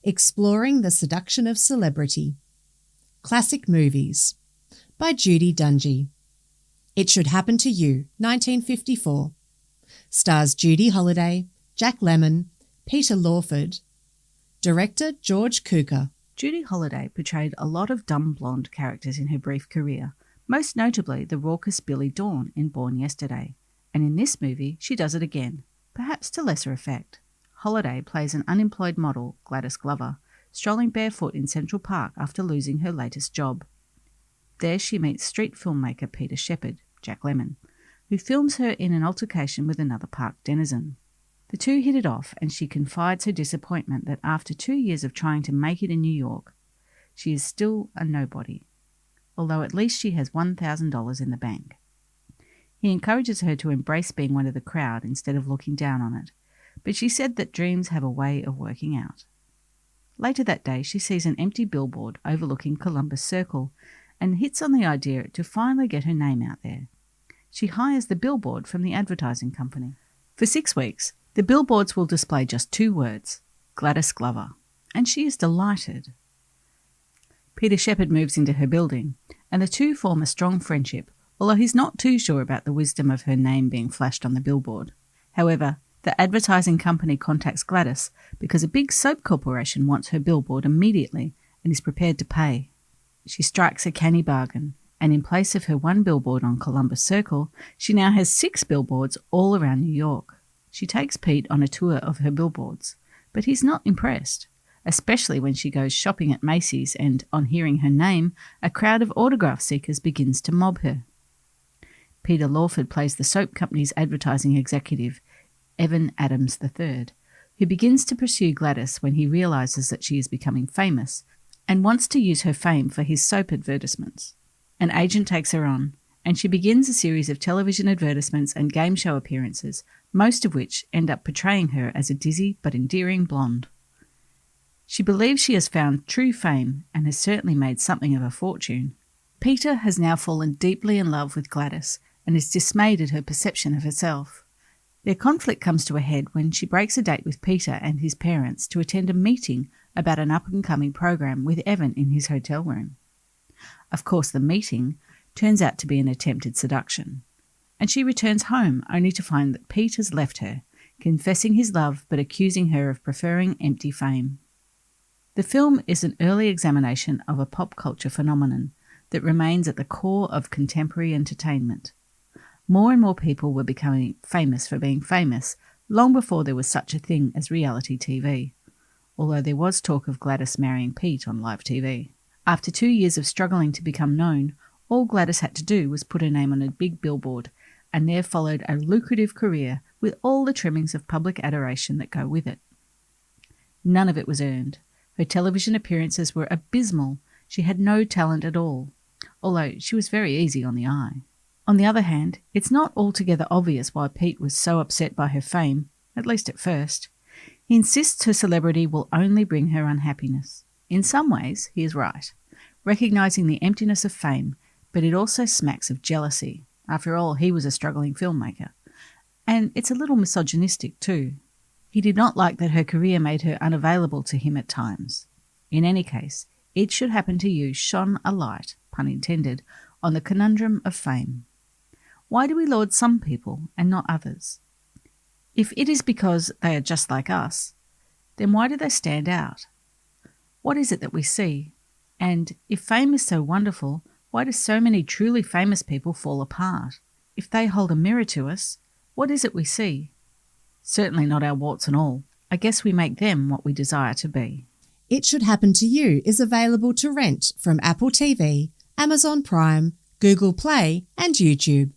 Exploring the Seduction of Celebrity. Classic Movies by Judy Dungeey. It Should Happen to You, 1954. Stars Judy Holliday, Jack Lemmon, Peter Lawford. Director George Cukor. Judy Holliday portrayed a lot of dumb blonde characters in her brief career, most notably the raucous Billy Dawn in Born Yesterday. And in this movie, she does it again, perhaps to lesser effect. Holliday plays an unemployed model, Gladys Glover, strolling barefoot in Central Park after losing her latest job. There she meets street filmmaker Peter Shepard, Jack Lemmon, who films her in an altercation with another park denizen. The two hit it off, and she confides her disappointment that after 2 years of trying to make it in New York, she is still a nobody, although at least she has $1,000 in the bank. He encourages her to embrace being one of the crowd instead of looking down on it, but she said that dreams have a way of working out. Later that day, she sees an empty billboard overlooking Columbus Circle and hits on the idea to finally get her name out there. She hires the billboard from the advertising company. For 6 weeks, the billboards will display just 2 words, Gladys Glover, and she is delighted. Peter Shepard moves into her building, and the two form a strong friendship, although he's not too sure about the wisdom of her name being flashed on the billboard. However, the advertising company contacts Gladys because a big soap corporation wants her billboard immediately and is prepared to pay. She strikes a canny bargain, and in place of her 1 billboard on Columbus Circle, she now has 6 billboards all around New York. She takes Pete on a tour of her billboards, but he's not impressed, especially when she goes shopping at Macy's and, on hearing her name, a crowd of autograph seekers begins to mob her. Peter Lawford plays the soap company's advertising executive, Evan Adams III, who begins to pursue Gladys when he realizes that she is becoming famous and wants to use her fame for his soap advertisements. An agent takes her on, and she begins a series of television advertisements and game show appearances, most of which end up portraying her as a dizzy but endearing blonde. She believes she has found true fame and has certainly made something of a fortune. Peter has now fallen deeply in love with Gladys and is dismayed at her perception of herself. Their conflict comes to a head when she breaks a date with Peter and his parents to attend a meeting about an up-and-coming program with Evan in his hotel room. Of course, the meeting turns out to be an attempted seduction, and she returns home only to find that Pete has left her, confessing his love but accusing her of preferring empty fame. The film is an early examination of a pop culture phenomenon that remains at the core of contemporary entertainment. More and more people were becoming famous for being famous long before there was such a thing as reality TV, although there was talk of Gladys marrying Pete on live TV. After 2 years of struggling to become known, all Gladys had to do was put her name on a big billboard, and there followed a lucrative career with all the trimmings of public adoration that go with it. None of it was earned. Her television appearances were abysmal. She had no talent at all, although she was very easy on the eye. On the other hand, it's not altogether obvious why Pete was so upset by her fame, at least at first. He insists her celebrity will only bring her unhappiness. In some ways, he is right, recognising the emptiness of fame, but it also smacks of jealousy. After all, he was a struggling filmmaker. And it's a little misogynistic too. He did not like that her career made her unavailable to him at times. In any case, It Should Happen to You shone a light, pun intended, on the conundrum of fame. Why do we laud some people and not others? If it is because they are just like us, then why do they stand out? What is it that we see? And if fame is so wonderful, why do so many truly famous people fall apart? If they hold a mirror to us, what is it we see? Certainly not our warts and all. I guess we make them what we desire to be. It Should Happen to You is available to rent from Apple TV, Amazon Prime, Google Play and YouTube.